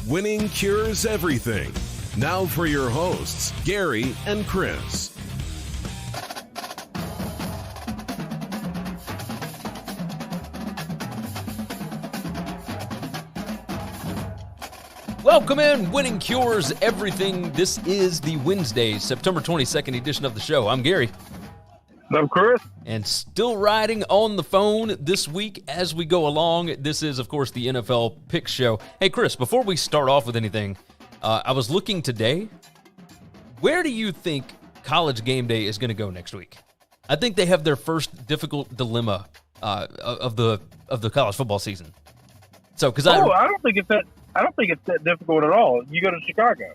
Winning cures everything. Now for your hosts, Gary and Chris. Welcome in, Winning Cures Everything. This is the Wednesday, September 22nd edition of the show. I'm Gary. I'm Chris. And still riding on the phone this week as we go along. This is, of course, the NFL Pick Show. Hey, Chris, before we start off with anything, I was looking today. Where do you think College Gameday is going to go next week? I think they have their first difficult dilemma of the college football season. So, because I don't think it's that difficult at all. You go to Chicago.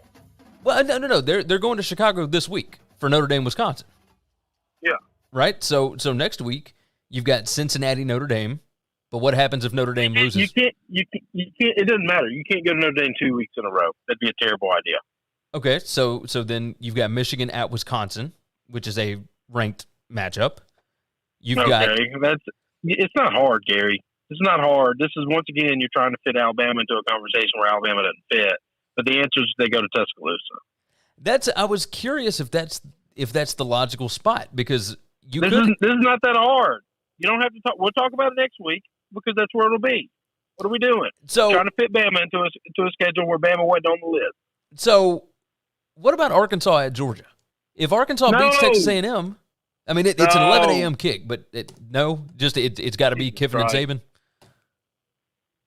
Well, no. They're going to Chicago this week for Notre Dame, Wisconsin. Yeah. Right? So next week, you've got Cincinnati, Notre Dame. But what happens if Notre Dame loses? You can't. It doesn't matter. You can't go to Notre Dame 2 weeks in a row. That'd be a terrible idea. Okay, so then you've got Michigan at Wisconsin, which is a ranked matchup. It's not hard, Gary. It's not hard. This is, once again, you're trying to fit Alabama into a conversation where Alabama doesn't fit. But the answer is they go to Tuscaloosa. I was curious if that's the logical spot, because this is not that hard. You don't have to talk. We'll talk about it next week because that's where it'll be. What are we doing? So trying to fit Bama into a schedule where Bama wasn't on the list. So what about Arkansas at Georgia? If Arkansas beats Texas A&M, I mean it's an 11 a.m. kick, but it's got to be Kiffin and Saban.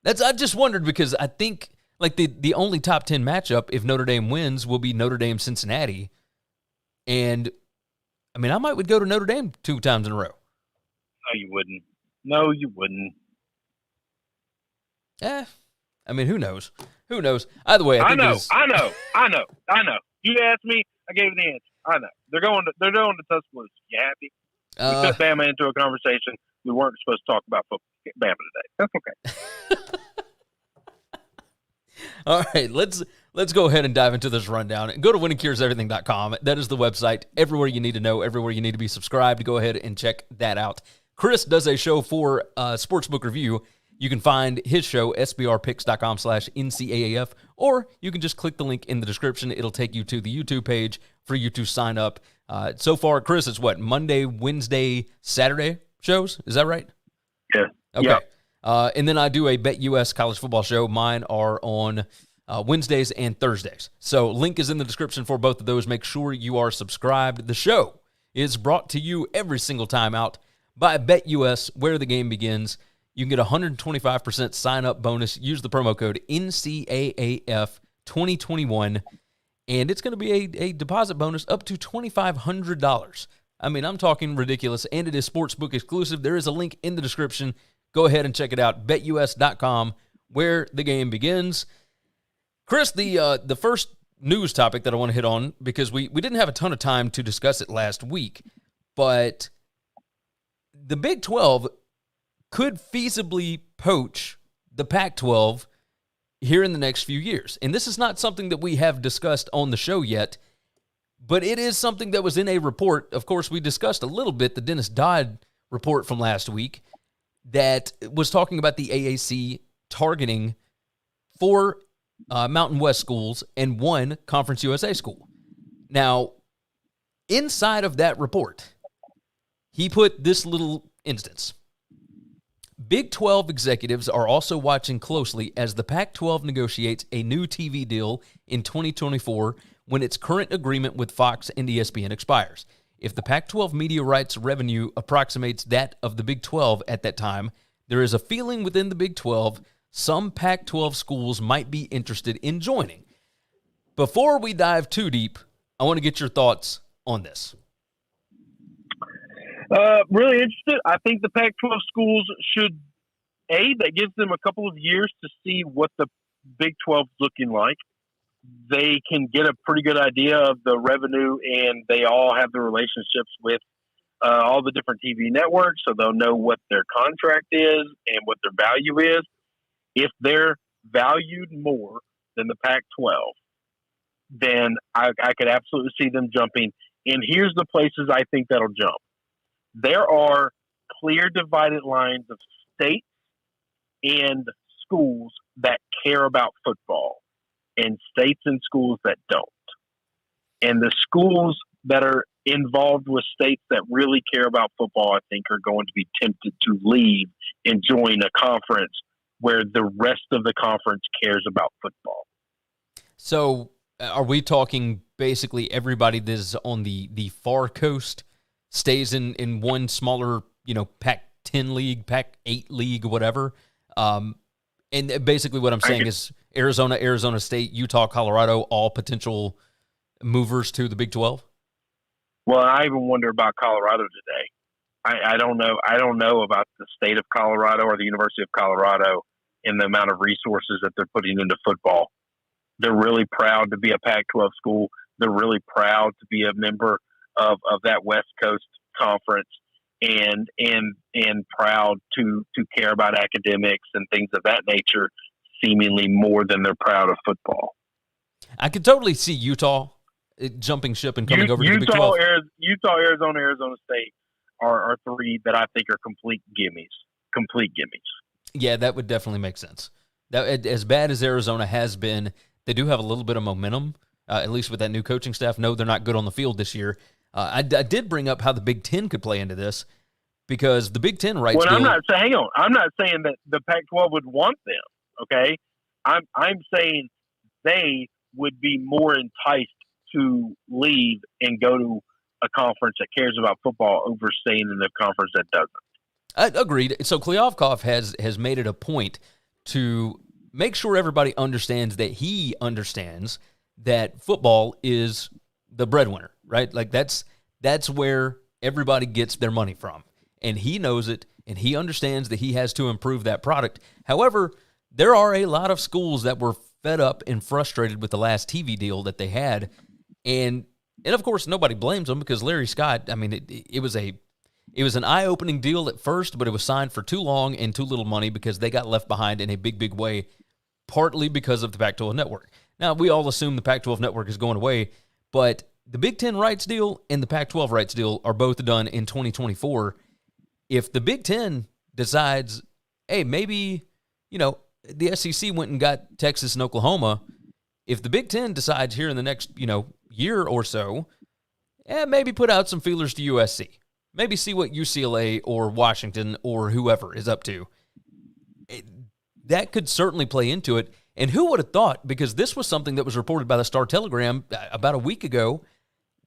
I just wondered because I think like the only top 10 matchup if Notre Dame wins will be Notre Dame Cincinnati, and I mean I would go to Notre Dame 2 times in a row. No, you wouldn't. I mean, who knows? Who knows? Either way, I know. You asked me, I gave you the answer. I know. They're going to Tuscaloosa. You happy? We put Bama into a conversation we weren't supposed to talk about Bama today. That's okay. All right, let's go ahead and dive into this rundown. Go to winningcureseverything.com. That is the website. Everywhere you need to know, everywhere you need to be subscribed. Go ahead and check that out. Chris does a show for Sportsbook Review. You can find his show, sbrpicks.com/NCAAF, or you can just click the link in the description. It'll take you to the YouTube page for you to sign up. So far, Chris, it's what, Monday, Wednesday, Saturday shows? Is that right? Yeah. Okay. Yep. And then I do a BetUS college football show. Mine are on Wednesdays and Thursdays. So link is in the description for both of those. Make sure you are subscribed. The show is brought to you every single time out by BetUS, where the game begins. You can get a 125% sign-up bonus. Use the promo code NCAAF2021, and it's going to be a deposit bonus up to $2,500. I mean, I'm talking ridiculous, and it is Sportsbook exclusive. There is a link in the description. Go ahead and check it out, betus.com, where the game begins. Chris, the first news topic that I want to hit on, because we didn't have a ton of time to discuss it last week, but the Big 12 could feasibly poach the Pac-12 here in the next few years. And this is not something that we have discussed on the show yet, but it is something that was in a report. Of course, we discussed a little bit the Dennis Dodd report from last week that was talking about the AAC targeting 4 Mountain West schools and 1 Conference USA school. Now, inside of that report, he put this little instance. Big 12 executives are also watching closely as the Pac-12 negotiates a new TV deal in 2024 when its current agreement with Fox and ESPN expires. If the Pac-12 media rights revenue approximates that of the Big 12 at that time, there is a feeling within the Big 12 some Pac-12 schools might be interested in joining. Before we dive too deep, I want to get your thoughts on this. Really interested. I think the Pac-12 schools should, that gives them a couple of years to see what the Big 12 is looking like. They can get a pretty good idea of the revenue, and they all have the relationships with all the different TV networks, so they'll know what their contract is and what their value is. If they're valued more than the Pac-12, then I could absolutely see them jumping. And here's the places I think that'll jump. There are clear divided lines of states and schools that care about football. and states and schools that don't. And the schools that are involved with states that really care about football, I think, are going to be tempted to leave and join a conference where the rest of the conference cares about football. So are we talking basically everybody that is on the far coast stays in one smaller, Pac-10 league, Pac-8 league, whatever? And basically what I'm saying is Arizona, Arizona State, Utah, Colorado, all potential movers to the Big 12? Well, I even wonder about Colorado today. I don't know. I don't know about the state of Colorado or the University of Colorado and the amount of resources that they're putting into football. They're really proud to be a Pac-12 school. They're really proud to be a member of that West Coast conference and proud to care about academics and things of that nature, seemingly more than they're proud of football. I could totally see Utah jumping ship and coming over to the Big 12. Utah, Arizona, Arizona State are three that I think are complete gimmies. Complete gimmies. Yeah, that would definitely make sense. That, as bad as Arizona has been, they do have a little bit of momentum, at least with that new coaching staff. No, they're not good on the field this year. I did bring up how the Big Ten could play into this because the Big Ten rights deal. I'm not saying that the Pac-12 would want them. Okay, I'm saying they would be more enticed to leave and go to a conference that cares about football over staying in a conference that doesn't. Agreed. So Kliavkoff has made it a point to make sure everybody understands that he understands that football is the breadwinner, right? Like that's where everybody gets their money from. And he knows it, and he understands that he has to improve that product. However, there are a lot of schools that were fed up and frustrated with the last TV deal that they had. And of course, nobody blames them because Larry Scott, I mean, it was an eye-opening deal at first, but it was signed for too long and too little money because they got left behind in a big, big way, partly because of the Pac-12 network. Now, we all assume the Pac-12 network is going away, but the Big Ten rights deal and the Pac-12 rights deal are both done in 2024. If the Big Ten decides, hey, maybe, the SEC went and got Texas and Oklahoma, if the Big Ten decides here in the next, year or so, maybe put out some feelers to USC. Maybe see what UCLA or Washington or whoever is up to. That could certainly play into it. And who would have thought, because this was something that was reported by the Star-Telegram about a week ago,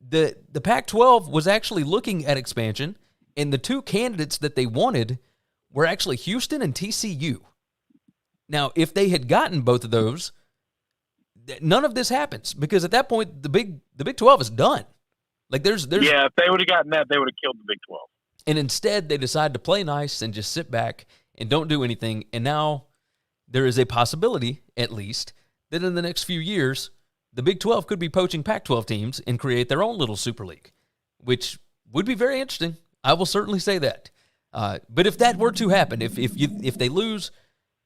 the Pac-12 was actually looking at expansion, and the two candidates that they wanted were actually Houston and TCU. Now, if they had gotten both of those, none of this happens, because at that point, the Big 12 is done. Like there's yeah, if they would have gotten that, they would have killed the Big 12. And instead, they decide to play nice and just sit back and don't do anything. And now there is a possibility, at least, that in the next few years, the Big 12 could be poaching Pac-12 teams and create their own little Super League, which would be very interesting. I will certainly say that. But if that were to happen, if they lose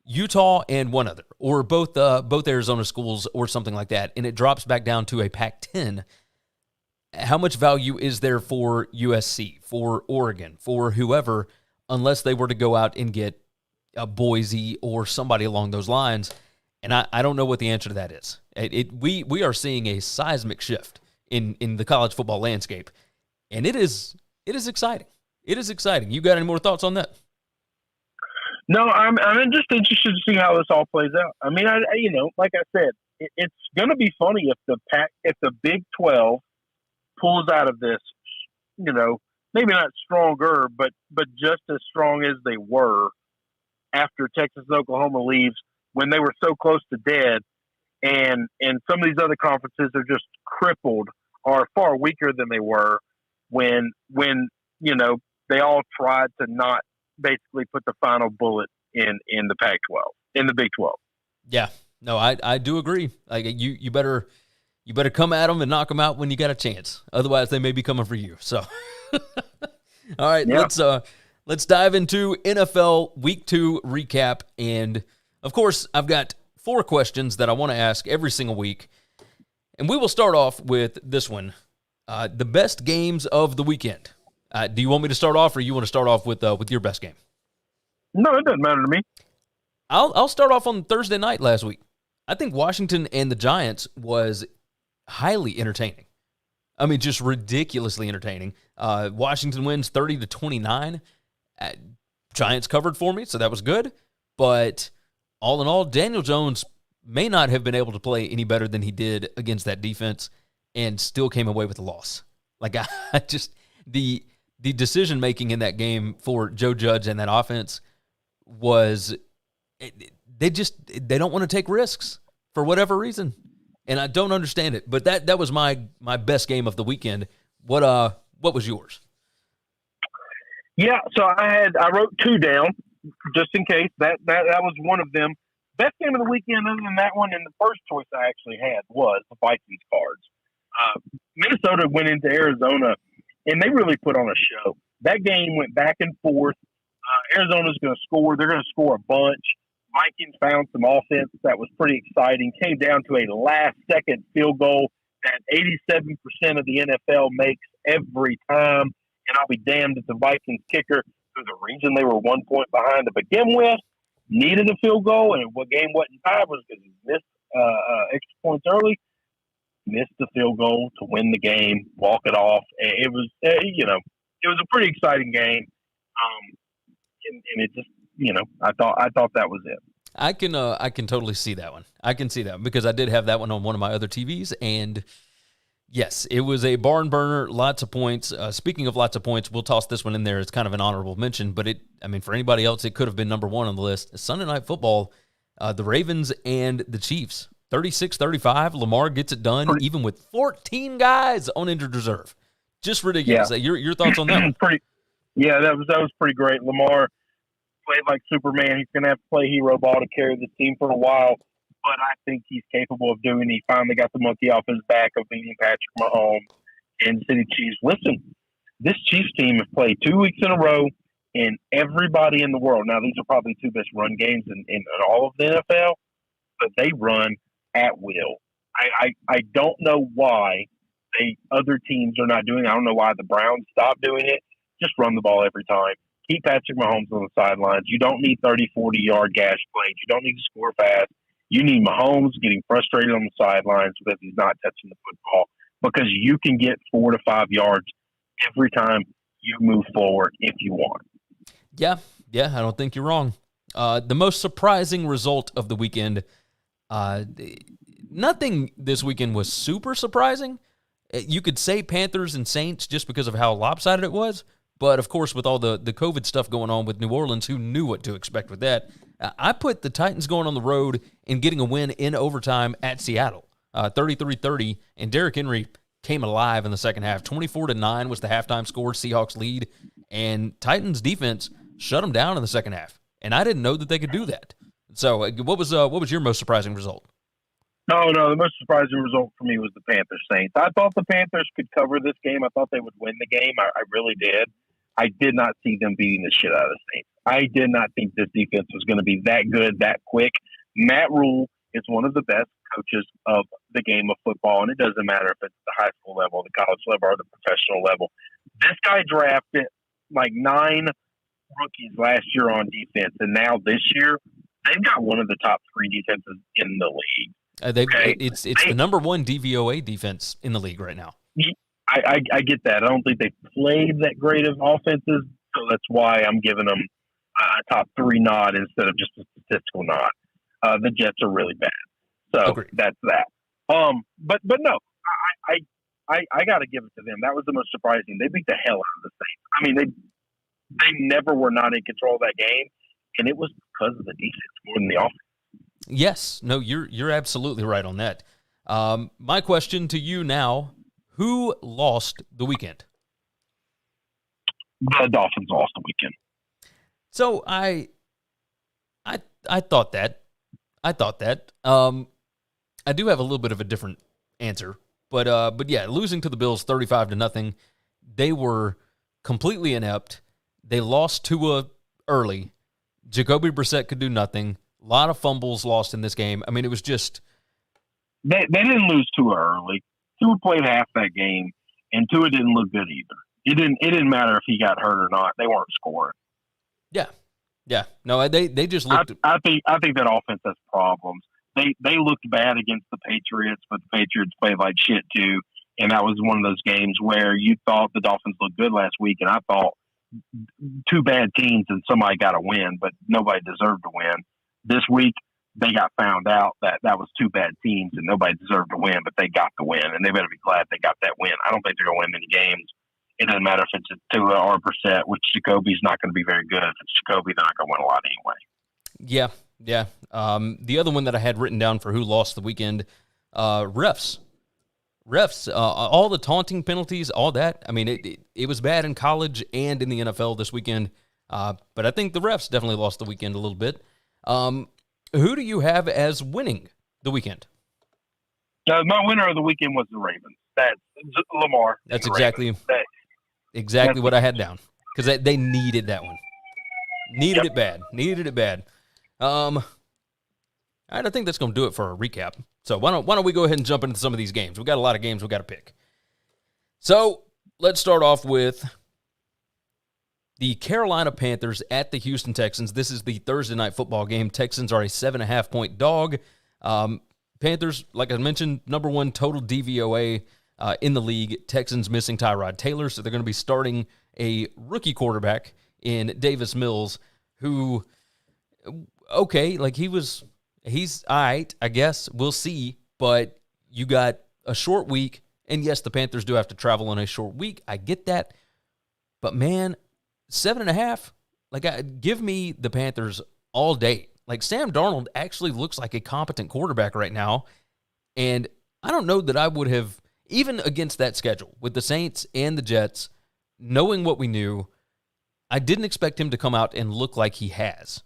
Utah and one other, or both Arizona schools or something like that, and it drops back down to a Pac-10, how much value is there for USC, for Oregon, for whoever, unless they were to go out and get a Boise or somebody along those lines? And I don't know what the answer to that is. We are seeing a seismic shift in the college football landscape, and it is exciting. It is exciting. You got any more thoughts on that? No, I'm just interested to see how this all plays out. I mean, like I said, it's going to be funny if the Big 12 pulls out of this, maybe not stronger, but just as strong as they were after Texas and Oklahoma leaves, when they were so close to dead, and some of these other conferences are just crippled or far weaker than they were when they all tried to not basically put the final bullet in the Pac-12, in the Big 12. Yeah, no, I do agree. Like you better come at them and knock them out when you got a chance. Otherwise, they may be coming for you. So, all right, yeah. Let's dive into NFL Week 2 recap. And of course, I've got 4 questions that I want to ask every single week, and we will start off with this one: the best games of the weekend. Do you want me to start off, or you want to start off with your best game? No, it doesn't matter to me. I'll start off on Thursday night last week. I think Washington and the Giants was highly entertaining. I mean, just ridiculously entertaining. Washington wins 30-29. Giants covered for me, so that was good. But all in all, Daniel Jones may not have been able to play any better than he did against that defense and still came away with a loss. Like, I just, the decision-making in that game for Joe Judge and that offense was, they don't want to take risks for whatever reason. And I don't understand it. But that was my best game of the weekend. What was yours? Yeah, so I wrote two down just in case. That was one of them. Best game of the weekend, other than that one, and the first choice I actually had was the Vikings Cards. Minnesota went into Arizona, and they really put on a show. That game went back and forth. Arizona's going to score. They're going to score a bunch. Vikings found some offense that was pretty exciting. Came down to a last-second field goal that 87% of the NFL makes every time. And I'll be damned if the Vikings kicker, for the reason they were 1 point behind to begin with, needed a field goal. And what game wasn't tied was because he missed extra points early. Missed the field goal to win the game, walk it off. It was, it was a pretty exciting game. And it just, I thought that was it. I can totally see that one. I can see that because I did have that one on one of my other TVs, and yes, it was a barn burner. Lots of points. Speaking of lots of points, we'll toss this one in there. It's kind of an honorable mention, but for anybody else, it could have been number one on the list. Sunday Night Football, the Ravens and the Chiefs, 36-35. Lamar gets it done, even with 14 guys on injured reserve. Just ridiculous. Yeah. Your thoughts on that one? That was pretty great. Lamar played like Superman. He's going to have to play hero ball to carry the team for a while, but I think he's capable of doing it. He finally got the monkey off his back of beating Patrick Mahomes and City Chiefs. Listen, this Chiefs team has played 2 weeks in a row, and everybody in the world, now these are probably two best run games in all of the NFL, but they run at will. I don't know why other teams are not doing it. I don't know why the Browns stopped doing it. Just run the ball every time. Keep Patrick Mahomes on the sidelines. You don't need 30, 40-yard gash plays. You don't need to score fast. You need Mahomes getting frustrated on the sidelines because he's not touching the football, because you can get 4 to 5 yards every time you move forward if you want. Yeah, I don't think you're wrong. The most surprising result of the weekend, nothing this weekend was super surprising. You could say Panthers and Saints just because of how lopsided it was. But, of course, with all the COVID stuff going on with New Orleans, who knew what to expect with that? I put the Titans going on the road and getting a win in overtime at Seattle, 33-30, and Derrick Henry came alive in the second half. 24-9 was the halftime score, Seahawks lead, and Titans defense shut them down in the second half. And I didn't know that they could do that. So what was your most surprising result? No, the most surprising result for me was the Panthers-Saints. I thought the Panthers could cover this game. I thought they would win the game. I really did. I did not see them beating the shit out of the Saints. I did not think this defense was going to be that good, that quick. Matt Rule is one of the best coaches of the game of football, and it doesn't matter if it's the high school level, the college level, or the professional level. This guy drafted like 9 rookies last year on defense, and now this year, they've got one of the top 3 defenses in the league. It's the number 1 DVOA defense in the league right now. I get that. I don't think they played that great of offenses, so that's why I'm giving them a top 3 nod instead of just a statistical nod. The Jets are really bad, so Agreed. That's that. But no, I got to give it to them. That was the most surprising. They beat the hell out of the Saints. I mean, they never were not in control of that game, and it was because of the defense more than the offense. Yes, no, you're absolutely right on that. My question to you now: who lost the weekend? The Dolphins lost the weekend. So I thought that. I do have a little bit of a different answer, but yeah, losing to the Bills 35-0. They were completely inept. They lost Tua early. Jacoby Brissett could do nothing. A lot of fumbles lost in this game. I mean, it was just they didn't lose Tua early. Tua played half that game, and Tua didn't look good either. It didn't matter if he got hurt or not. They weren't scoring. Yeah. No, they just looked. I think that offense has problems. they looked bad against the Patriots, but the Patriots played like shit too. And that was one of those games where you thought the Dolphins looked good last week, and I thought two bad teams and somebody got a win, but nobody deserved to win. This week, they got found out that that was two bad teams and nobody deserved to win, but they got the win, and they better be glad they got that win. I don't think they're going to win many games. It doesn't matter if it's a Tua or Brissett, which Jacoby's not going to be very good. If it's Jacoby, they're not going to win a lot anyway. Yeah. The other one that I had written down for who lost the weekend, refs, all the taunting penalties, all that. I mean, it was bad in college and in the NFL this weekend, but I think the refs definitely lost the weekend a little bit. Who do you have as winning the weekend? My winner of the weekend was the Ravens. That's Lamar. That's exactly what I had down, because they needed that one. Needed it bad. All right, I think that's going to do it for a recap. So why don't we go ahead and jump into some of these games? We've got a lot of games we got to pick. So let's start off with the Carolina Panthers at the Houston Texans. This is the Thursday night football game. Texans are a 7.5-point dog. Panthers, like I mentioned, number one total DVOA in the league. Texans missing Tyrod Taylor, so they're going to be starting a rookie quarterback in Davis Mills, who, okay, like he's all right, I guess. We'll see. But you got a short week, and yes, the Panthers do have to travel on a short week. I get that. But, man, 7.5, like, give me the Panthers all day. Like, Sam Darnold actually looks like a competent quarterback right now, and I don't know that I would have, even against that schedule, with the Saints and the Jets, knowing what we knew, I didn't expect him to come out and look like he has.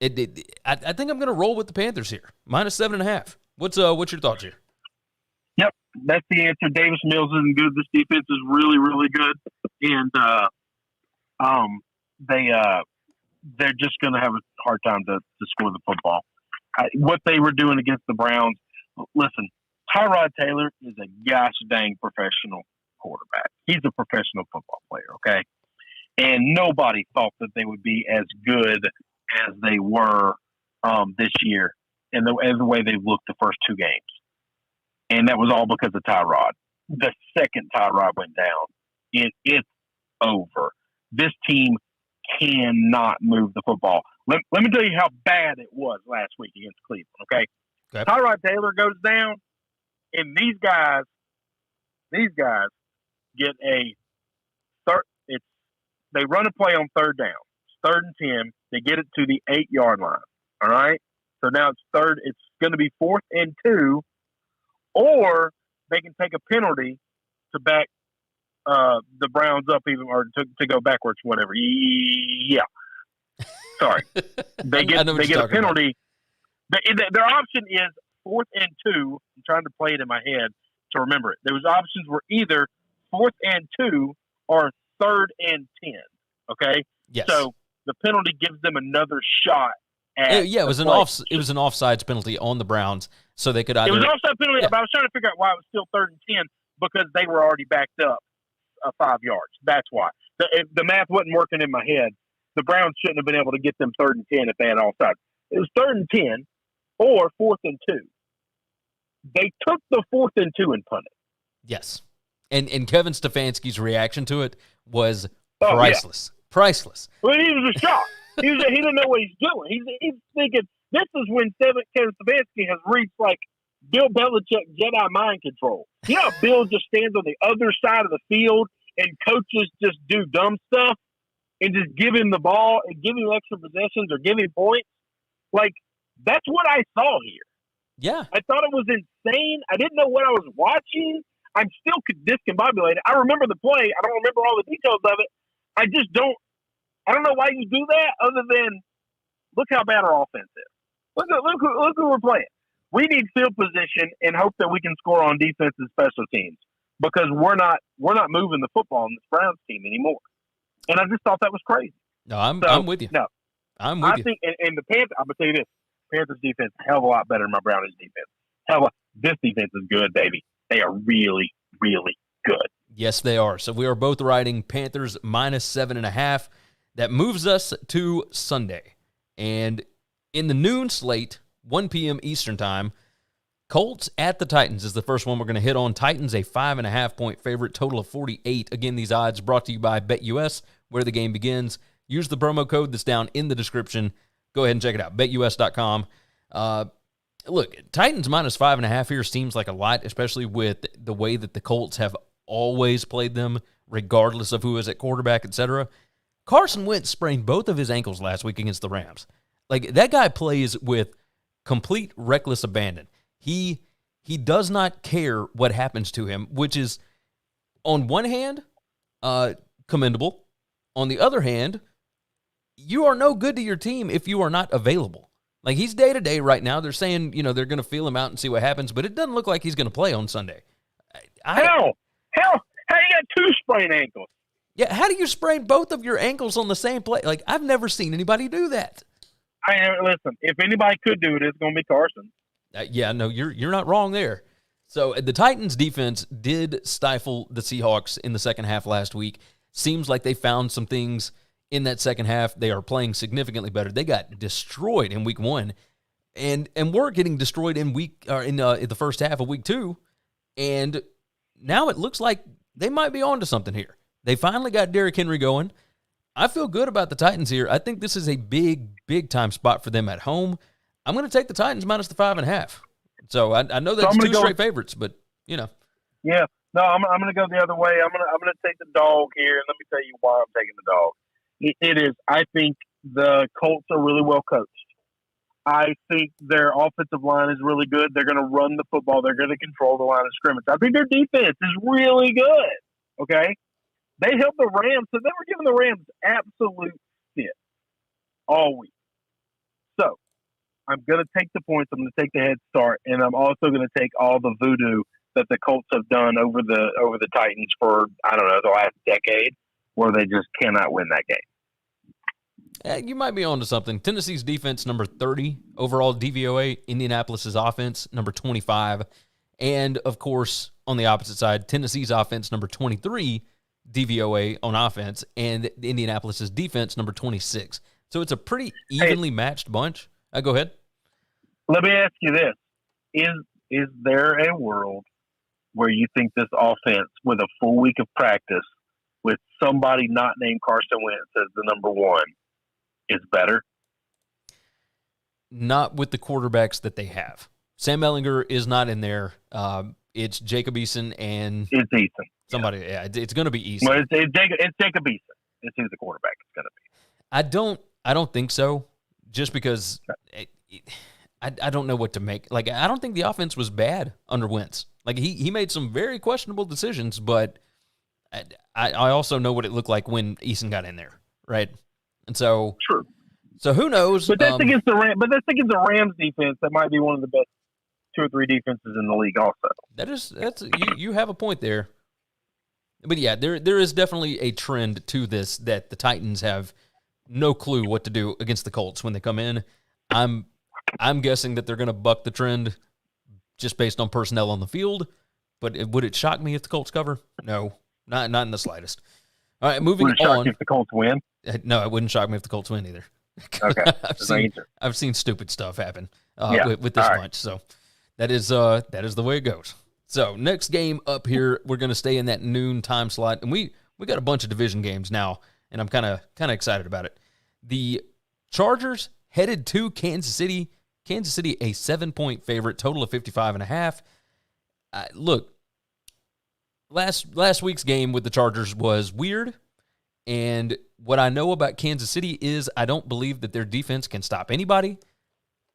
I think I'm going to roll with the Panthers here. Minus 7.5. What's your thoughts here? Yep, that's the answer. Davis Mills isn't good. This defense is really, really good, and they're just going to have a hard time to score the football. What they were doing against the Browns. Listen, Tyrod Taylor is a gosh dang professional quarterback. He's a professional football player. Okay, and nobody thought that they would be as good as they were this year, and the way they looked the first two games. And that was all because of Tyrod. The second Tyrod went down, it's over. This team cannot move the football. Let me tell you how bad it was last week against Cleveland, okay? Tyrod Taylor goes down, and these guys get a third. They run a play on third down. 3rd and 10. They get it to the 8-yard line. All right? So now it's third. It's going to be 4th and 2, or they can take a penalty to back the Browns up even, or to go backwards, whatever. Yeah. Sorry. They get a penalty. Their option is 4th and 2. I'm trying to play it in my head to remember it. Those options were either 4th and 2 or 3rd and 10. Okay? Yes. So the penalty gives them another shot at it was an offsides penalty on the Browns, so they could either. It was an offside penalty, but I was trying to figure out why it was still 3rd and 10, because they were already backed up 5 yards. That's why. The math wasn't working in my head. The Browns shouldn't have been able to get them 3rd and 10 if they had offsides. It was 3rd and 10 or 4th and 2. They took the 4th and 2 and punted. Yes. And Kevin Stefanski's reaction to it was priceless. Yeah. Priceless. Well, he was a shock. He didn't know what he's doing. He's thinking, this is when Kevin Stefanski has reached, like, Bill Belichick Jedi mind control. You know how Bill just stands on the other side of the field and coaches just do dumb stuff and just give him the ball and give him extra possessions or give him points? Like, that's what I saw here. Yeah. I thought it was insane. I didn't know what I was watching. I'm still discombobulated. I remember the play. I don't remember all the details of it. I don't know why you do that, other than look how bad our offense is. Look who we're playing. We need field position and hope that we can score on defense and special teams, because we're not moving the football on this Browns team anymore. And I just thought that was crazy. No, I'm with you. No, I'm with you. I think, and the Panthers, I'm gonna tell you this: Panthers defense hell of a lot better than my Browns defense. This defense is good, baby. They are really, really good. Yes, they are. So we are both riding Panthers minus 7.5. That moves us to Sunday. And in the noon slate, 1 p.m. Eastern time. Colts at the Titans is the first one we're going to hit on. Titans, a 5.5-point favorite, total of 48. Again, these odds brought to you by BetUS, where the game begins. Use the promo code that's down in the description. Go ahead and check it out, BetUS.com. Look, Titans minus 5.5 here seems like a lot, especially with the way that the Colts have always played them, regardless of who is at quarterback, etc. Carson Wentz sprained both of his ankles last week against the Rams. Like, that guy plays with complete reckless abandon. He does not care what happens to him, which is, on one hand, commendable. On the other hand, you are no good to your team if you are not available. Like, he's day-to-day right now. They're saying, they're going to feel him out and see what happens, but it doesn't look like he's going to play on Sunday. Hell, how you got 2 sprained ankles? Yeah, how do you sprain both of your ankles on the same play? Like, I've never seen anybody do that. Listen, if anybody could do it, it's going to be Carson. You're not wrong there. So the Titans defense did stifle the Seahawks in the second half last week. Seems like they found some things in that second half. They are playing significantly better. They got destroyed in week 1, and were getting destroyed in the first half of week 2. And now it looks like they might be on to something here. They finally got Derrick Henry going. I feel good about the Titans here. I think this is a big time spot for them at home. I'm going to take the Titans minus the 5.5. So I know that's 2 straight favorites, but Yeah, no, I'm going to go the other way. I'm going to take the dog here, and let me tell you why I'm taking the dog. It is. I think the Colts are really well coached. I think their offensive line is really good. They're going to run the football. They're going to control the line of scrimmage. I think their defense is really good. Okay, they helped the Rams, so they were giving the Rams absolute fit all week. So I'm going to take the points. I'm going to take the head start, and I'm also going to take all the voodoo that the Colts have done over the Titans for, I don't know, the last decade, where they just cannot win that game. You might be on to something. Tennessee's defense, number 30 overall DVOA. Indianapolis's offense, number 25. And, of course, on the opposite side, Tennessee's offense, number 23 DVOA on offense, and Indianapolis's defense, number 26. So it's a pretty evenly matched bunch. Go ahead. Let me ask you this. Is there a world where you think this offense, with a full week of practice, with somebody not named Carson Wentz as the number 1, is better? Not with the quarterbacks that they have. Sam Ehlinger is not in there. It's Jacob Eason and it's Eason. Somebody. Yeah, it's going to be Eason. Well, it's Jacob Eason. It's who the quarterback is going to be. I don't think so. Just because I don't know what to make. Like, I don't think the offense was bad under Wentz. Like, he made some very questionable decisions, but I also know what it looked like when Eason got in there, right? And so, sure. So who knows? But that's against the Rams. But that's against the Rams defense. That might be one of the best 2 or 3 defenses in the league. Also, you have a point there. But yeah, there is definitely a trend to this that the Titans have no clue what to do against the Colts when they come in. I'm guessing that they're going to buck the trend just based on personnel on the field. But would it shock me if the Colts cover? No, not in the slightest. All right, moving on. Would it shock you if the Colts win? No, it wouldn't shock me if the Colts win either. Okay, I've seen stupid stuff happen with this bunch. So that is the way it goes. So next game up here, we're going to stay in that noon time slot, and we got a bunch of division games now, and I'm kind of excited about it. The Chargers headed to Kansas City. Kansas City, a 7-point favorite, total of 55.5. Look, last week's game with the Chargers was weird, and what I know about Kansas City is I don't believe that their defense can stop anybody,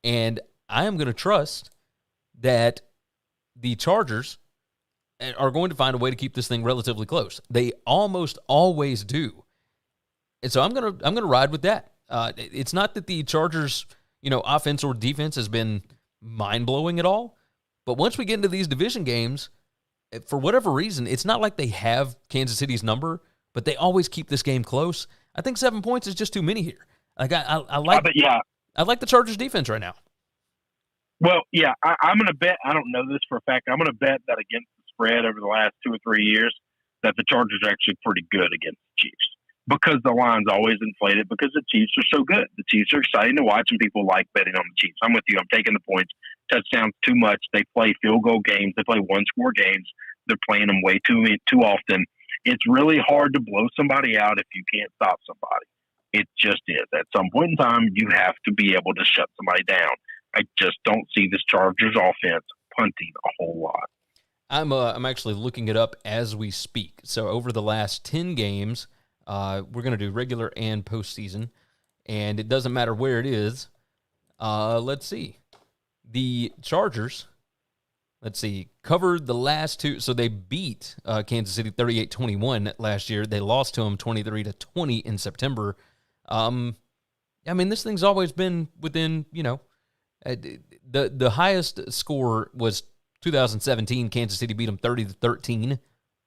and I am going to trust that the Chargers are going to find a way to keep this thing relatively close. They almost always do. And so I'm gonna ride with that. It's not that the Chargers, offense or defense has been mind-blowing at all, but once we get into these division games, for whatever reason, it's not like they have Kansas City's number, but they always keep this game close. I think 7 points is just too many here. Like I like the Chargers defense right now. Well, yeah, I'm going to bet. I don't know this for a fact. I'm going to bet that against the spread over the last 2 or 3 years, that the Chargers are actually pretty good against the Chiefs. because the line's always inflated because the Chiefs are so good. The Chiefs are exciting to watch, and people like betting on the Chiefs. I'm with you. I'm taking the points. Touchdowns too much. They play field goal games. They play one-score games. They're playing them way too often. It's really hard to blow somebody out if you can't stop somebody. It just is. At some point in time, you have to be able to shut somebody down. I just don't see this Chargers offense punting a whole lot. I'm actually looking it up as we speak. So over the last 10 games, we're going to do regular and postseason, and it doesn't matter where it is. Let's see. The Chargers, covered the last two. So they beat Kansas City 38-21 last year. They lost to them 23-20 in September. I mean, this thing's always been within, the highest score was 2017. Kansas City beat them 30-13.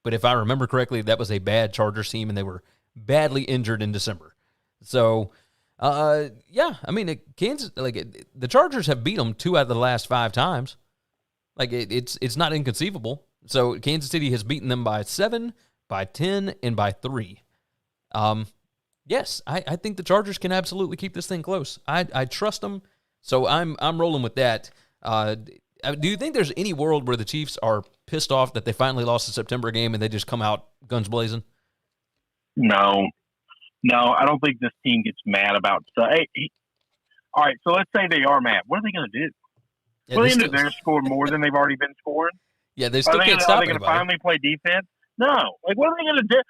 But if I remember correctly, that was a bad Chargers team, and they were badly injured in December. So, the Chargers have beat them 2 out of the last 5 times. It's not inconceivable. So Kansas City has beaten them by 7, by 10, and by 3. Yes, I think the Chargers can absolutely keep this thing close. I trust them, so I'm rolling with that. Do you think there's any world where the Chiefs are pissed off that they finally lost the September game and they just come out guns blazing? No, I don't think this team gets mad about stuff. Hey, all right, so let's say they are mad. What are they going to do? Yeah, Will they end up there score more than they've already been scoring? Yeah, they still can't stop anybody. Are they going to finally play defense? No. What are they going to do?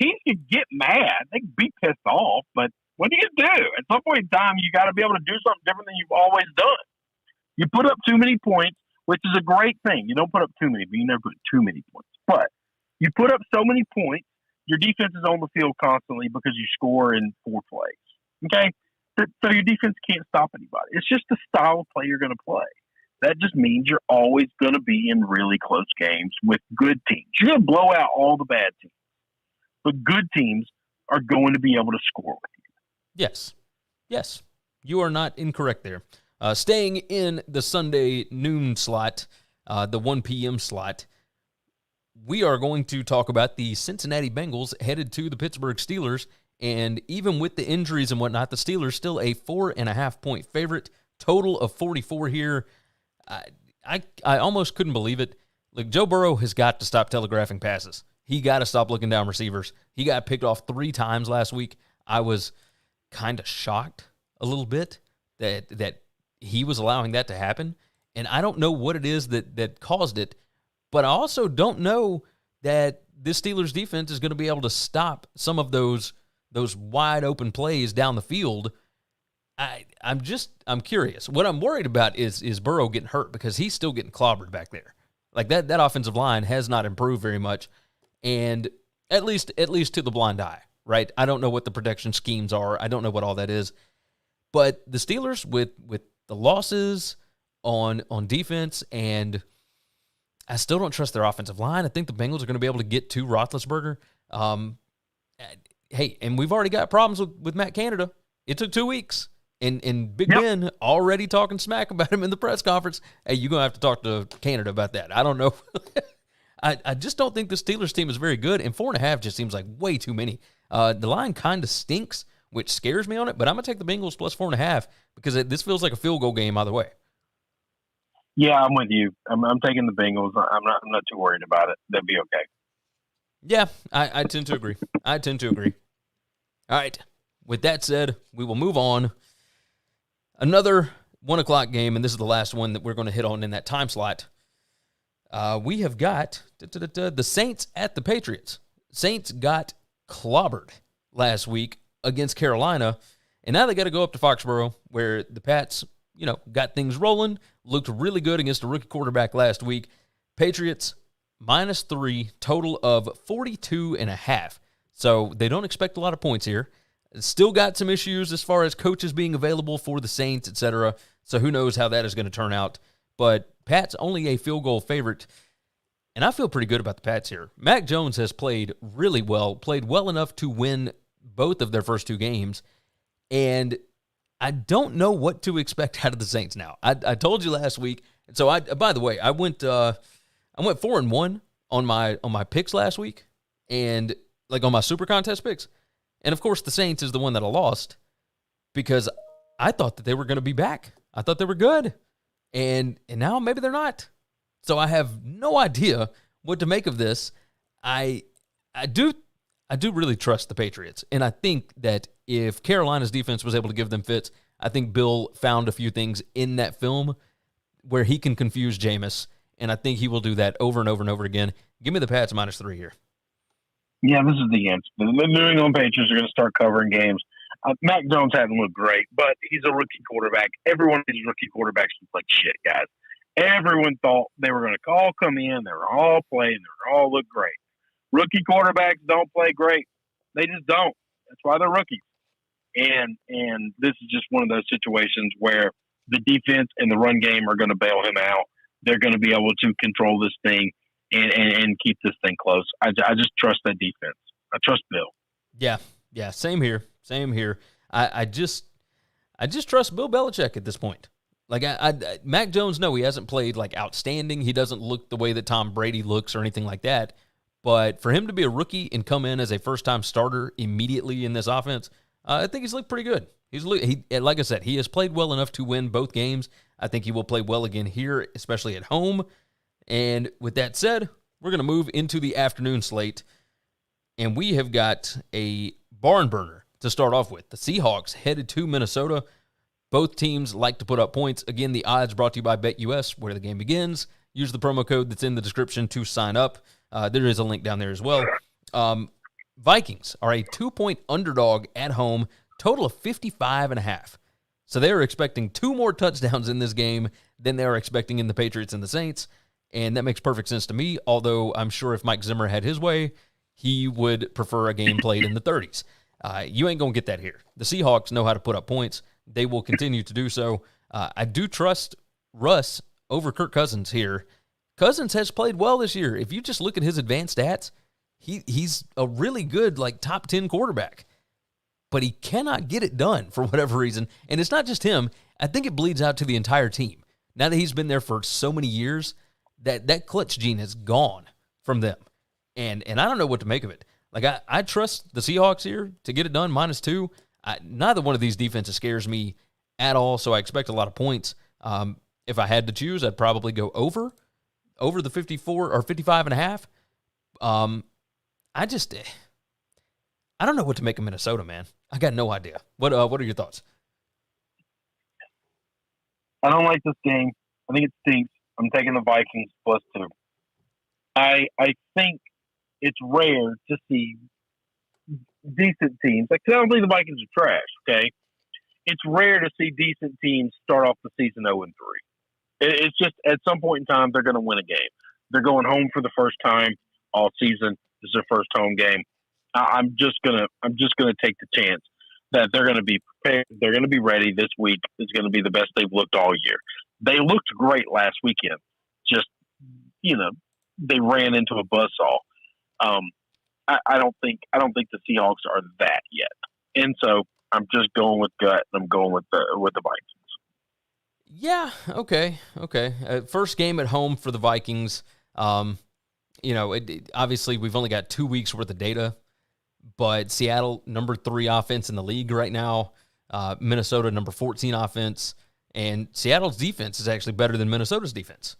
Teams can get mad. They can be pissed off, but what do you do? At some point in time, you got to be able to do something different than you've always done. You put up too many points, which is a great thing. You don't put up too many, but you never put too many points. But you put up so many points, your defense is on the field constantly because you score in 4 plays. Okay? So your defense can't stop anybody. It's just the style of play you're going to play. That just means you're always going to be in really close games with good teams. You're going to blow out all the bad teams. But good teams are going to be able to score with you. Yes. You are not incorrect there. Staying in the Sunday noon slot, the 1 p.m. slot, we are going to talk about the Cincinnati Bengals headed to the Pittsburgh Steelers. And even with the injuries and whatnot, the Steelers still a 4.5-point favorite, total of 44 here. I almost couldn't believe it. Joe Burrow has got to stop telegraphing passes. He got to stop looking down receivers. He got picked off 3 times last week. I was kind of shocked a little bit that he was allowing that to happen. And I don't know what it is that caused it, but I also don't know that this Steelers defense is going to be able to stop some of those wide open plays down the field. I'm curious. What I'm worried about is Burrow getting hurt because he's still getting clobbered back there. That offensive line has not improved very much. And at least to the blind eye, right? I don't know what the protection schemes are. I don't know what all that is. But the Steelers with the losses on defense, and I still don't trust their offensive line. I think the Bengals are going to be able to get to Roethlisberger. Hey, and we've already got problems with Matt Canada. It took 2 weeks. And Big Ben already talking smack about him in the press conference. Hey, you're going to have to talk to Canada about that. I don't know. I just don't think the Steelers team is very good, and 4.5 just seems like way too many. The line kind of stinks, which scares me on it, but I'm going to take the Bengals plus 4.5 because this feels like a field goal game either way. Yeah, I'm with you. I'm taking the Bengals. I'm not too worried about it. They'll be okay. Yeah, I tend to agree. All right. With that said, we will move on. Another 1 o'clock game, and this is the last one that we're going to hit on in that time slot. We have got the Saints at the Patriots. Saints got clobbered last week against Carolina, and now they got to go up to Foxborough where the Pats, got things rolling, looked really good against a rookie quarterback last week. Patriots -3, total of 42.5. So they don't expect a lot of points here. Still got some issues as far as coaches being available for the Saints, etc. So who knows how that is going to turn out. But Pats only a field goal favorite, and I feel pretty good about the Pats here. Mac Jones has played really well, played well enough to win both of their first 2 games, and I don't know what to expect out of the Saints now. I told you last week, and so by the way, I went 4-1 on my picks last week, and on my super contest picks. And, of course, the Saints is the one that I lost because I thought that they were going to be back. I thought they were good. And now maybe they're not. So I have no idea what to make of this. I do really trust the Patriots. And I think that if Carolina's defense was able to give them fits, I think Bill found a few things in that film where he can confuse Jameis, and I think he will do that over and over and over again. Give me the Pats -3 here. Yeah, this is the answer. The New England Patriots are going to start covering games. Mac Jones hasn't looked great, but he's a rookie quarterback. Everyone of these rookie quarterbacks look like shit, guys. Everyone thought they were going to all come in, they were all playing, they were all look great. Rookie quarterbacks don't play great. They just don't. That's why they're rookies. And this is just one of those situations where the defense and the run game are going to bail him out. They're going to be able to control this thing and keep this thing close. I just trust that defense. I trust Bill. Yeah, same here. I just trust Bill Belichick at this point. Like, Mac Jones, no, he hasn't played, like, outstanding. He doesn't look the way that Tom Brady looks or anything like that. But for him to be a rookie and come in as a first-time starter immediately in this offense, I think he's looked pretty good. Like I said, he has played well enough to win both games. I think he will play well again here, especially at home. And with that said, we're going to move into the afternoon slate. And we have got a barn burner to start off with. The Seahawks headed to Minnesota. Both teams like to put up points. Again, the odds brought to you by BetUS, where the game begins. Use the promo code that's in the description to sign up. There is a link down there as well. Vikings are a 2-point underdog at home, total of 55.5. So they are expecting 2 more touchdowns in this game than they are expecting in the Patriots and the Saints. And that makes perfect sense to me, although I'm sure if Mike Zimmer had his way, he would prefer a game played in the 30s. You ain't going to get that here. The Seahawks know how to put up points. They will continue to do so. I do trust Russ over Kirk Cousins here. Cousins has played well this year. If you just look at his advanced stats, he's a really good, like, top 10 quarterback. But he cannot get it done for whatever reason. And it's not just him. I think it bleeds out to the entire team. Now that he's been there for so many years, that clutch gene has gone from them. And I don't know what to make of it. Like, I trust the Seahawks here to get it done, -2. Neither one of these defenses scares me at all, so I expect a lot of points. If I had to choose, I'd probably go over the 54 or 55.5. I don't know what to make of Minnesota, man. I got no idea. What are your thoughts? I don't like this game. I think it stinks. I'm taking the Vikings +2. I think it's rare to see decent teams. Like, I don't think the Vikings are trash, okay? It's rare to see decent teams start off the season 0-3. It's just at some point in time, they're going to win a game. They're going home for the first time all season. This is their first home game. I'm just gonna take the chance that they're going to be prepared. They're going to be ready. This week is going to be the best they've looked all year. They looked great last weekend. Just, they ran into a buzzsaw. I don't think the Seahawks are that yet, and so I'm just going with gut. I'm going with the Vikings. Yeah. Okay. First game at home for the Vikings. Obviously we've only got 2 weeks worth of data, but Seattle, number 3 offense in the league right now. Minnesota, number 14 offense, and Seattle's defense is actually better than Minnesota's defense,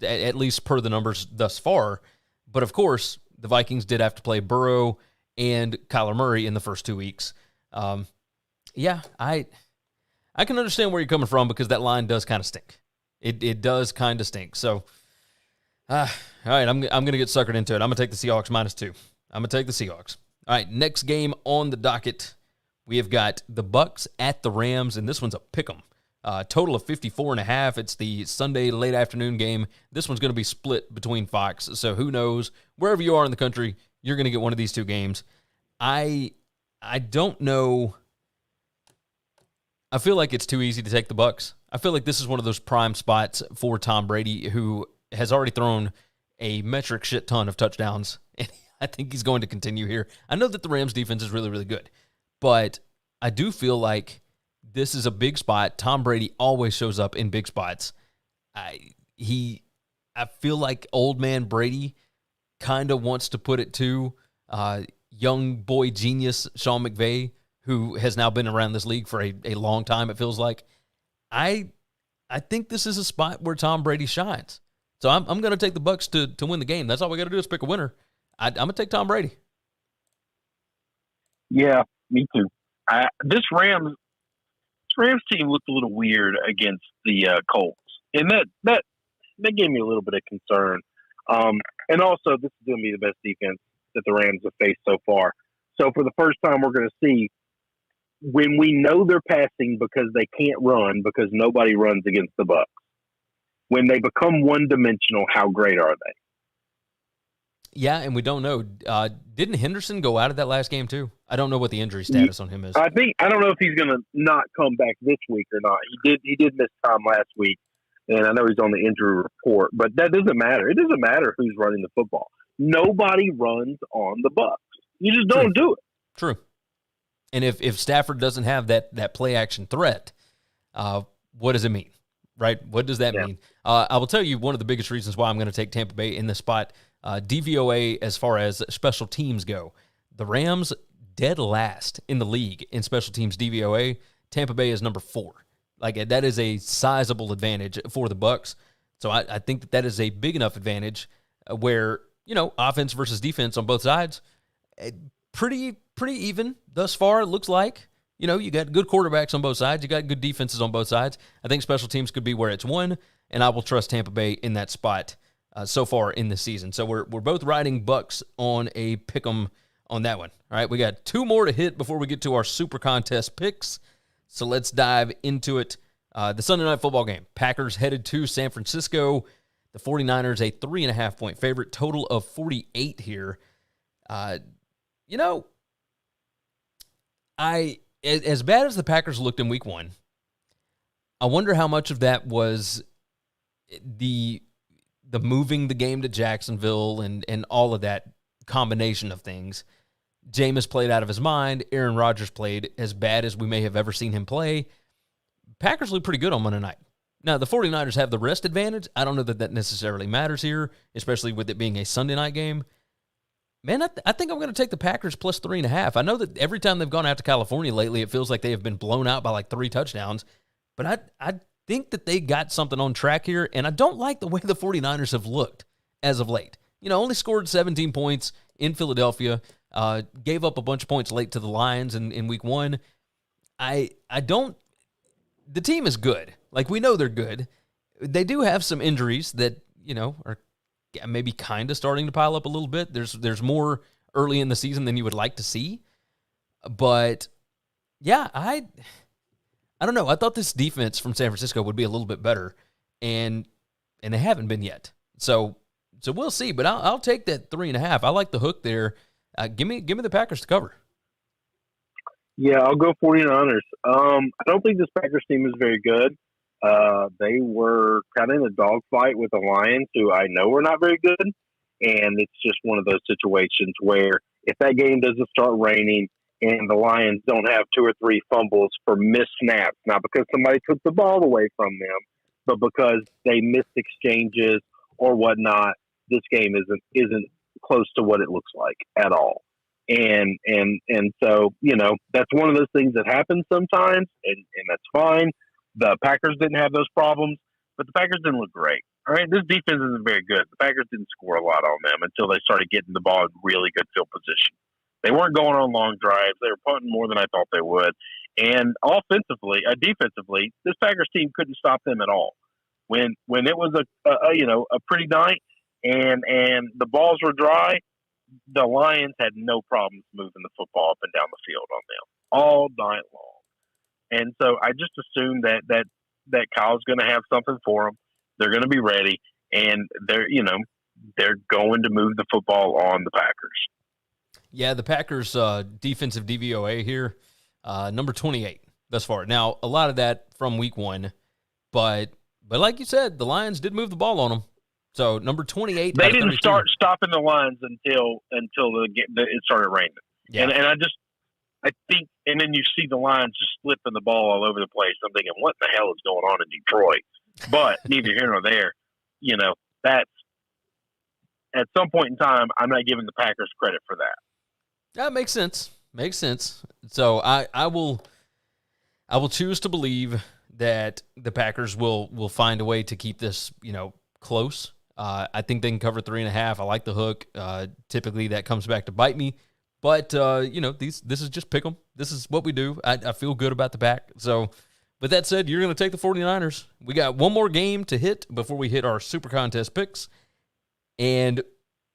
at least per the numbers thus far. But of course, the Vikings did have to play Burrow and Kyler Murray in the first 2 weeks. I can understand where you're coming from because that line does kind of stink. It does kind of stink. So, all right, I'm going to get suckered into it. I'm going to take the Seahawks -2. I'm going to take the Seahawks. All right, next game on the docket, we have got the Bucs at the Rams, and this one's a pick'em. Total of 54.5. It's the Sunday late afternoon game. This one's going to be split between Fox, so who knows? Wherever you are in the country, you're going to get one of these 2 games. I don't know. I feel like it's too easy to take the Bucs. I feel like this is one of those prime spots for Tom Brady, who has already thrown a metric shit ton of touchdowns, and I think he's going to continue here. I know that the Rams defense is really, really good, but I do feel like this is a big spot. Tom Brady always shows up in big spots. I feel like old man Brady kind of wants to put it to young boy genius Sean McVay, who has now been around this league for a long time, it feels like. I think this is a spot where Tom Brady shines. So I'm going to take the Bucs to win the game. That's all we got to do is pick a winner. I'm going to take Tom Brady. Yeah, me too. This Rams team looked a little weird against the Colts, and that gave me a little bit of concern. And also, this is going to be the best defense that the Rams have faced so far. So for the first time, we're going to see when we know they're passing because they can't run because nobody runs against the Bucs. When they become one-dimensional, how great are they? Yeah, and we don't know. Didn't Henderson go out of that last game too? I don't know what the injury status on him is. I don't know if he's going to not come back this week or not. He did miss time last week. And I know he's on the injury report, but that doesn't matter. It doesn't matter who's running the football. Nobody runs on the Bucs. You just don't do it. True. And if Stafford doesn't have that play action threat, what does it mean? Right? What does that mean? I will tell you one of the biggest reasons why I'm going to take Tampa Bay in this spot. DVOA, as far as special teams go, the Rams dead last in the league in special teams DVOA. Tampa Bay is number 4. Like, that is a sizable advantage for the Bucs. So I think that is a big enough advantage where, offense versus defense on both sides, pretty even thus far, it looks like. You got good quarterbacks on both sides. You got good defenses on both sides. I think special teams could be where it's won, and I will trust Tampa Bay in that spot so far in the season. So we're both riding Bucs on a pick 'em on that one. All right, we got 2 more to hit before we get to our super contest picks. So let's dive into it. The Sunday Night Football game. Packers headed to San Francisco. The 49ers, a 3.5-point favorite. Total of 48 here. As bad as the Packers looked in week 1, I wonder how much of that was the moving the game to Jacksonville and all of that combination of things. Jameis played out of his mind. Aaron Rodgers played as bad as we may have ever seen him play. Packers look pretty good on Monday night. Now, the 49ers have the rest advantage. I don't know that necessarily matters here, especially with it being a Sunday night game. Man, I think I'm going to take the Packers plus 3.5. I know that every time they've gone out to California lately, it feels like they have been blown out by like 3 touchdowns. But I think that they got something on track here, and I don't like the way the 49ers have looked as of late. Only scored 17 points in Philadelphia. Gave up a bunch of points late to the Lions in week 1. The team is good. Like, we know they're good. They do have some injuries that, are maybe kind of starting to pile up a little bit. There's more early in the season than you would like to see. But, yeah, I don't know. I thought this defense from San Francisco would be a little bit better, and they haven't been yet. So we'll see. But I'll take that 3.5. I like the hook there. Give me the Packers to cover. Yeah, I'll go 49ers. I don't think this Packers team is very good. They were kind of in a dogfight with the Lions, who I know are not very good. And it's just one of those situations where if that game doesn't start raining and the Lions don't have 2 or 3 fumbles for missed snaps, not because somebody took the ball away from them, but because they missed exchanges or whatnot, this game isn't close to what it looks like at all. And so, that's one of those things that happens sometimes, and that's fine. The Packers didn't have those problems, but the Packers didn't look great. All right, this defense isn't very good. The Packers didn't score a lot on them until they started getting the ball in really good field position. They weren't going on long drives. They were punting more than I thought they would. And defensively, this Packers team couldn't stop them at all. When it was a pretty night and the balls were dry, the Lions had no problems moving the football up and down the field on them all night long. And so I just assume that Kyle's going to have something for them. They're going to be ready, and they're going to move the football on the Packers. Yeah, the Packers' defensive DVOA here, number 28 thus far. Now, a lot of that from week 1, but like you said, the Lions did move the ball on them. So number 28. They didn't start stopping the Lions until it started raining. Yeah. And I think, and then you see the Lions just slipping the ball all over the place. I'm thinking, what the hell is going on in Detroit? But neither here nor there. That's at some point in time, I'm not giving the Packers credit for that. That makes sense. Makes sense. So I will choose to believe that the Packers will find a way to keep this, close. I think they can cover 3.5. I like the hook. Typically that comes back to bite me. But, this is just pick 'em. This is what we do. I feel good about the Pack. So, with that said, you're going to take the 49ers. We got one more game to hit before we hit our Super Contest picks. And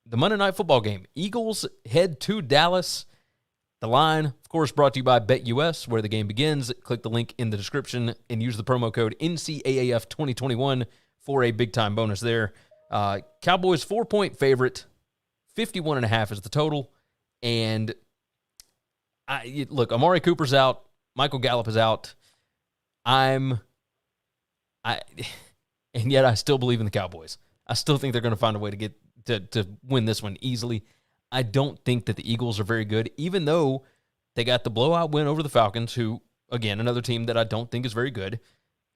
the Monday Night Football game. Eagles head to Dallas. The line, of course, brought to you by BetUS, where the game begins. Click the link in the description and use the promo code NCAAF2021 for a big-time bonus there. Cowboys 4-point favorite. 51.5 is the total. And look, Amari Cooper's out. Michael Gallup is out. And yet I still believe in the Cowboys. I still think they're going to find a way to get to win this one easily. I don't think that the Eagles are very good, even though they got the blowout win over the Falcons, who, again, another team that I don't think is very good.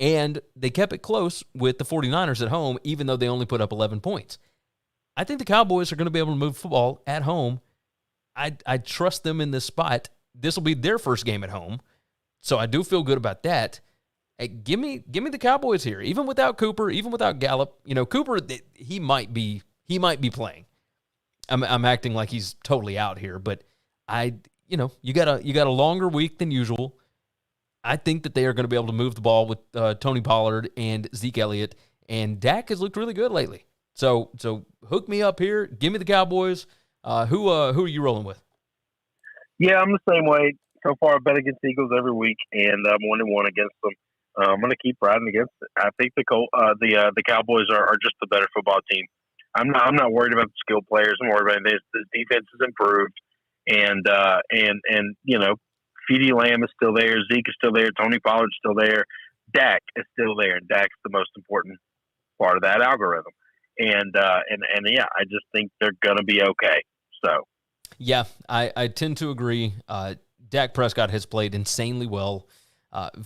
And they kept it close with the 49ers at home, even though they only put up 11 points. I think the Cowboys are going to be able to move football at home. I trust them in this spot. This will be their first game at home, so I do feel good about that. Hey, give me the Cowboys here, even without Cooper, even without Gallup. Cooper, he might be playing. I'm acting like he's totally out here, but you got a longer week than usual. I think that they are going to be able to move the ball with Tony Pollard and Zeke Elliott, and Dak has looked really good lately. So hook me up here. Give me the Cowboys. Who are you rolling with? Yeah, I'm the same way. So far, I bet against the Eagles every week, and I'm 1-1 against them. I'm going to keep riding against it. I think the Cowboys are just the better football team. I'm not worried about the skill players. I'm worried about this. The defense has improved, and CeeDee Lamb is still there. Zeke is still there. Tony Pollard's still there. Dak is still there, and Dak's the most important part of that algorithm. And yeah, I just think they're going to be okay. So, yeah, I tend to agree. Dak Prescott has played insanely well.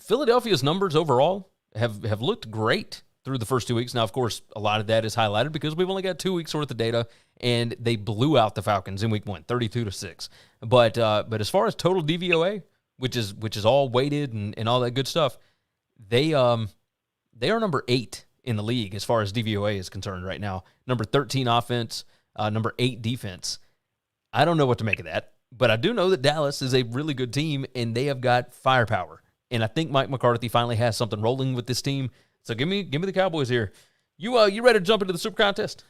Philadelphia's numbers overall have looked great through the first 2 weeks. Now, of course, a lot of that is highlighted because we've only got 2 weeks worth of data, and they blew out the Falcons in week 1, 32-6. But as far as total DVOA, which is all weighted and all that good stuff, they are number 8 in the league as far as DVOA is concerned right now. Number 13 offense, number 8 defense. I don't know what to make of that, but I do know that Dallas is a really good team, and they have got firepower. And I think Mike McCarthy finally has something rolling with this team. So give me the Cowboys here. You ready to jump into the Super Contest?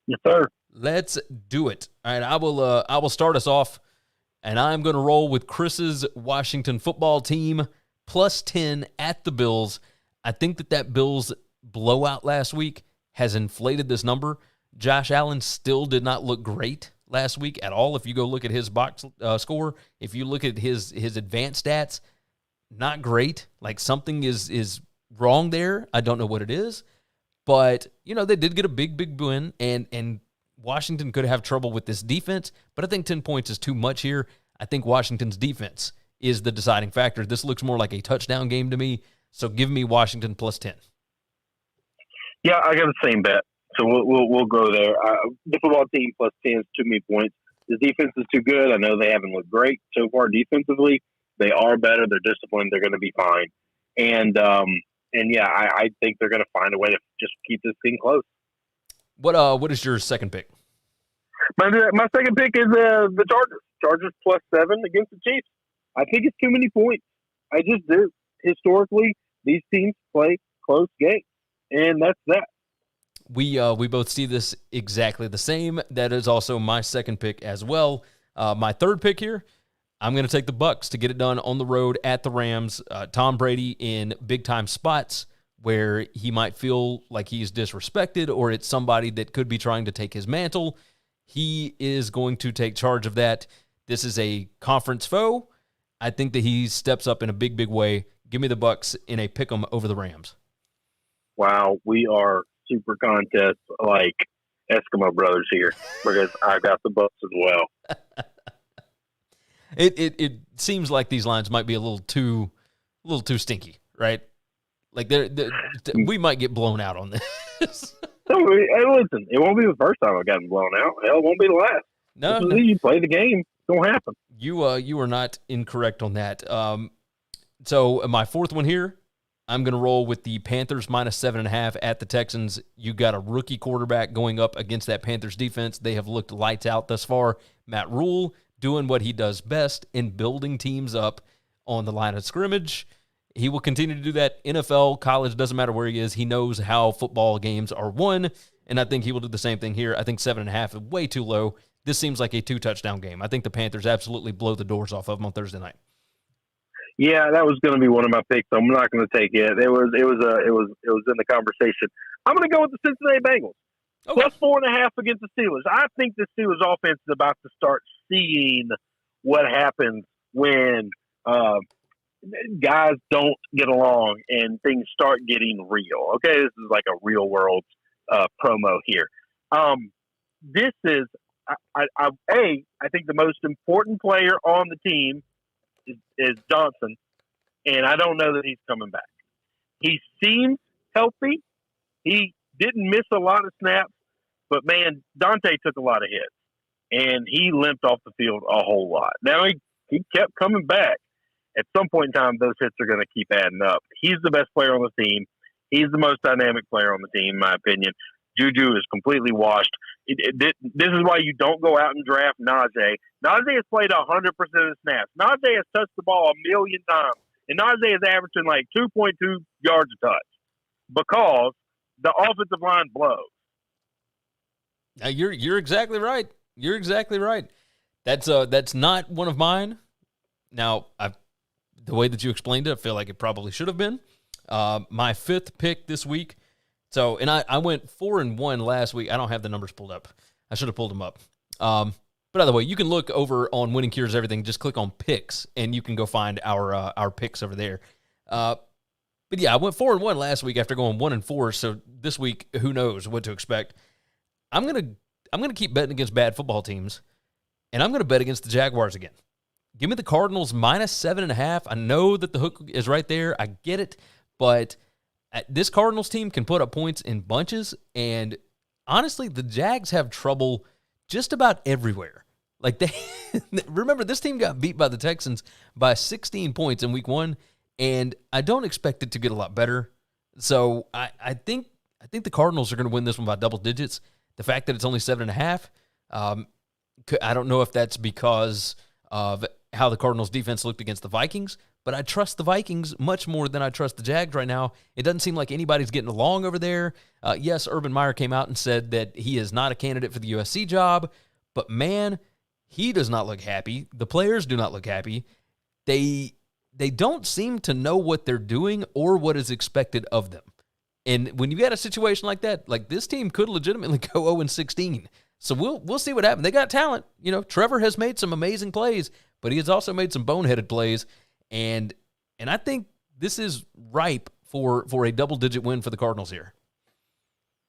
Yes, sir. Let's do it. All right, I will start us off, and I'm going to roll with Chris's Washington football team plus 10 at the Bills. I think that Bills blowout last week has inflated this number. Josh Allen still did not look great last week at all. If you go look at his box score, if you look at his advanced stats, not great. Like something is wrong there. I don't know what it is, but they did get a big win, and Washington could have trouble with this defense, but I think 10 points is too much here. I think Washington's defense is the deciding factor. This looks more like a touchdown game to me, so give me Washington plus 10. Yeah, I got the same bet, so we'll go there. The football team plus 10 is too many points. The defense is too good. I know they haven't looked great so far defensively. They are better. They're disciplined. They're going to be fine. And yeah, I think they're going to find a way to just keep this thing close. What is your second pick? My second pick is the Chargers. Chargers plus 7 against the Chiefs. I think it's too many points. I just do. Historically, these teams play close games, and that's that. We both see this exactly the same. That is also my second pick as well. My third pick here, I'm going to take the Bucs to get it done on the road at the Rams. Tom Brady in big-time spots where he might feel like he's disrespected or it's somebody that could be trying to take his mantle. He is going to take charge of that. This is a conference foe. I think that he steps up in a big way. Give me the Bucs in a pick 'em over the Rams. Wow, we are Super Contest like Eskimo brothers here because I got the Bucs as well. It seems like these lines might be a little too stinky, right? Like we might get blown out on this. So, hey, listen, it won't be the first time I've gotten blown out. Hell, it won't be the last. No. You play the game. It's gonna happen. You are not incorrect on that. So my fourth one here, I'm going to roll with the Panthers minus 7.5 at the Texans. You got a rookie quarterback going up against that Panthers defense. They have looked lights out thus far. Matt Rule doing what he does best in building teams up on the line of scrimmage. He will continue to do that. NFL, college, doesn't matter where he is. He knows how football games are won, and I think he will do the same thing here. I think 7.5 is way too low. This seems like a 2-touchdown game. I think the Panthers absolutely blow the doors off of them on Thursday night. Yeah, that was going to be one of my picks. I'm not going to take it. It was in the conversation. I'm going to go with the Cincinnati Bengals. Okay. Plus 4.5 against the Steelers. I think the Steelers offense is about to start seeing what happens when guys don't get along and things start getting real. Okay, this is like a real world promo here. This is I think the most important player on the team is Johnson, and I don't know that he's coming back. He seems healthy. He didn't miss a lot of snaps, but man, Dante took a lot of hits, and he limped off the field a whole lot. Now he kept coming back. At some point in time, those hits are going to keep adding up. He's the best player on the team. He's the most dynamic player on the team, in my opinion. Juju is completely washed. This is why you don't go out and draft Najee. Najee has played 100% of the snaps. Najee has touched the ball 1,000,000 times, and Najee is averaging like 2.2 yards a touch because the offensive line blows. Now you're exactly right. You're exactly right. That's not one of mine. Now, the way that you explained it, I feel like it probably should have been. My fifth pick this week. So, and I went 4-1 last week. I don't have the numbers pulled up. I should have pulled them up. But either way, you can look over on Winning Cures Everything. Just click on picks, and you can go find our picks over there. But yeah, I went 4-1 last week after going 1-4. So this week, who knows what to expect? I'm gonna keep betting against bad football teams, and I'm gonna bet against the Jaguars again. Give me the Cardinals minus 7.5. I know that the hook is right there. I get it, but this Cardinals team can put up points in bunches, and honestly, the Jags have trouble just about everywhere. Like remember, this team got beat by the Texans by 16 points in week 1, and I don't expect it to get a lot better. So I think the Cardinals are going to win this one by double digits. The fact that it's only 7.5, I don't know if that's because of how the Cardinals defense looked against the Vikings, but I trust the Vikings much more than I trust the Jags right now. It doesn't seem like anybody's getting along over there. Yes, Urban Meyer came out and said that he is not a candidate for the USC job, but man, he does not look happy. The players do not look happy. They don't seem to know what they're doing or what is expected of them. And when you got a situation like that, like this team could legitimately go 0-16. So we'll see what happens. They got talent. You know, Trevor has made some amazing plays, but he has also made some boneheaded plays. And I think this is ripe for a double-digit win for the Cardinals here.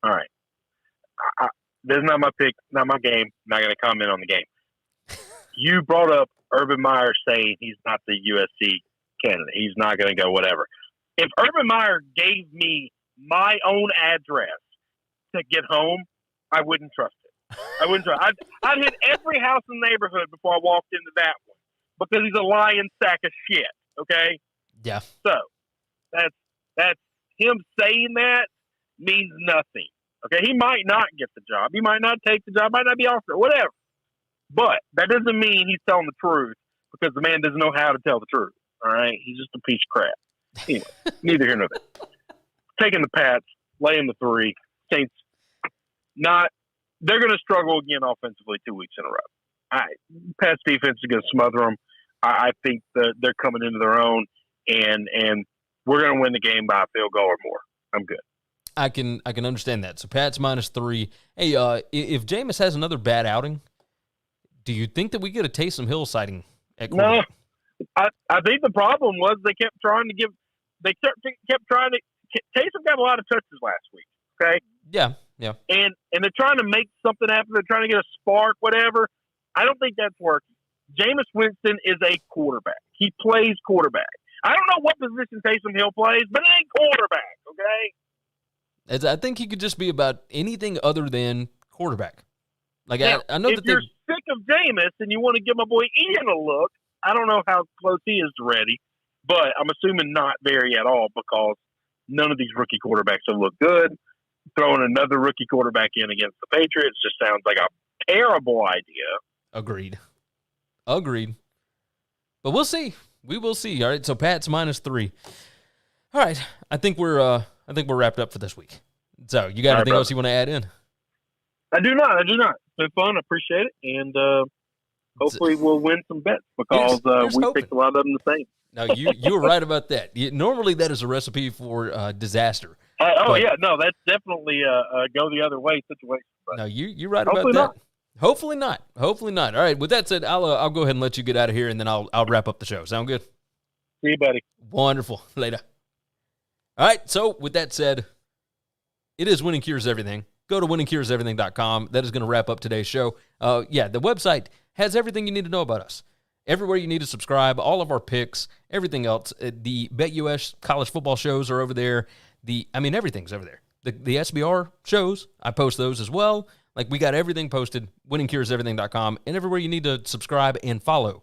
All right. This is not my pick, not my game. I'm not going to comment on the game. You brought up Urban Meyer saying he's not the USC candidate. He's not going to go whatever. If Urban Meyer gave me my own address to get home, I wouldn't trust it. I wouldn't trust it. I'd hit every house in the neighborhood before I walked into that one because he's a lying sack of shit, okay? Yeah. So that's him saying that means nothing. Okay, he might not get the job. He might not take the job. Might not be offered. Whatever. But that doesn't mean he's telling the truth because the man doesn't know how to tell the truth. All right, he's just a piece of crap. Anyway, neither here nor there. Taking the Pats, laying the 3. Saints they're going to struggle again offensively 2 weeks in a row. Pats defense is going to smother them. I think that they're coming into their own, and we're going to win the game by a field goal or more. I'm good. I can understand that. So Pats minus 3. Hey, if Jameis has another bad outing, do you think that we get a Taysom Hill sighting at quarterback? No, I think the problem was they kept trying to. Taysom got a lot of touches last week. Okay. Yeah. And they're trying to make something happen. They're trying to get a spark, whatever. I don't think that's working. Jameis Winston is a quarterback. He plays quarterback. I don't know what position Taysom Hill plays, but it ain't quarterback. Okay. I think he could just be about anything other than quarterback. Like, Now, I know if that you're sick of Jameis and you want to give my boy Ian a look, I don't know how close he is to ready, but I'm assuming not very at all because none of these rookie quarterbacks have looked good. Throwing another rookie quarterback in against the Patriots just sounds like a terrible idea. Agreed. But we'll see. We will see. All right. So Pat's -3. All right. I think we're wrapped up for this week. So you got anything else you want to add in? I do not. It's been fun. I appreciate it, and hopefully we'll win some bets because we picked a lot of them the same. No, you were right about that. Normally that is a recipe for disaster. Yeah, no, that's definitely a go the other way situation. No, you're right about that. Hopefully not. All right. With that said, I'll go ahead and let you get out of here, and then I'll wrap up the show. Sound good? See you, buddy. Wonderful. Later. All right. So with that said, it is Winning Cures Everything. Go to winningcureseverything.com. That is going to wrap up today's show. The website has everything you need to know about us. Everywhere you need to subscribe, all of our picks, everything else. The BetUS college football shows are over there. Everything's over there. The SBR shows, I post those as well. Like, we got everything posted, winningcureseverything.com, and everywhere you need to subscribe and follow.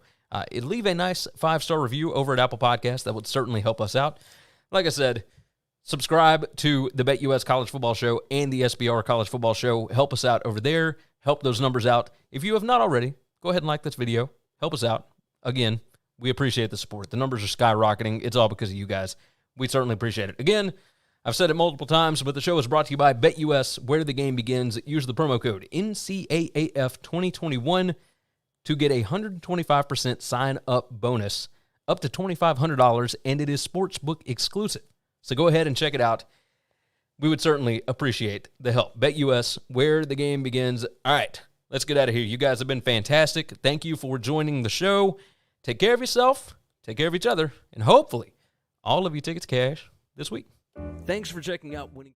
Leave a nice 5-star review over at Apple Podcasts. That would certainly help us out. Like I said, subscribe to the BetUS College Football Show and the SBR College Football Show. Help us out over there. Help those numbers out. If you have not already, go ahead and like this video. Help us out. Again, we appreciate the support. The numbers are skyrocketing. It's all because of you guys. We certainly appreciate it. Again, I've said it multiple times, but the show is brought to you by BetUS, where the game begins. Use the promo code NCAAF2021 to get a 125% sign-up bonus up to $2,500, and it is sportsbook exclusive. So go ahead and check it out. We would certainly appreciate the help. BetUS, where the game begins. All right, let's get out of here. You guys have been fantastic. Thank you for joining the show. Take care of yourself, take care of each other, and hopefully all of your tickets cash this week. Thanks for checking out Winning.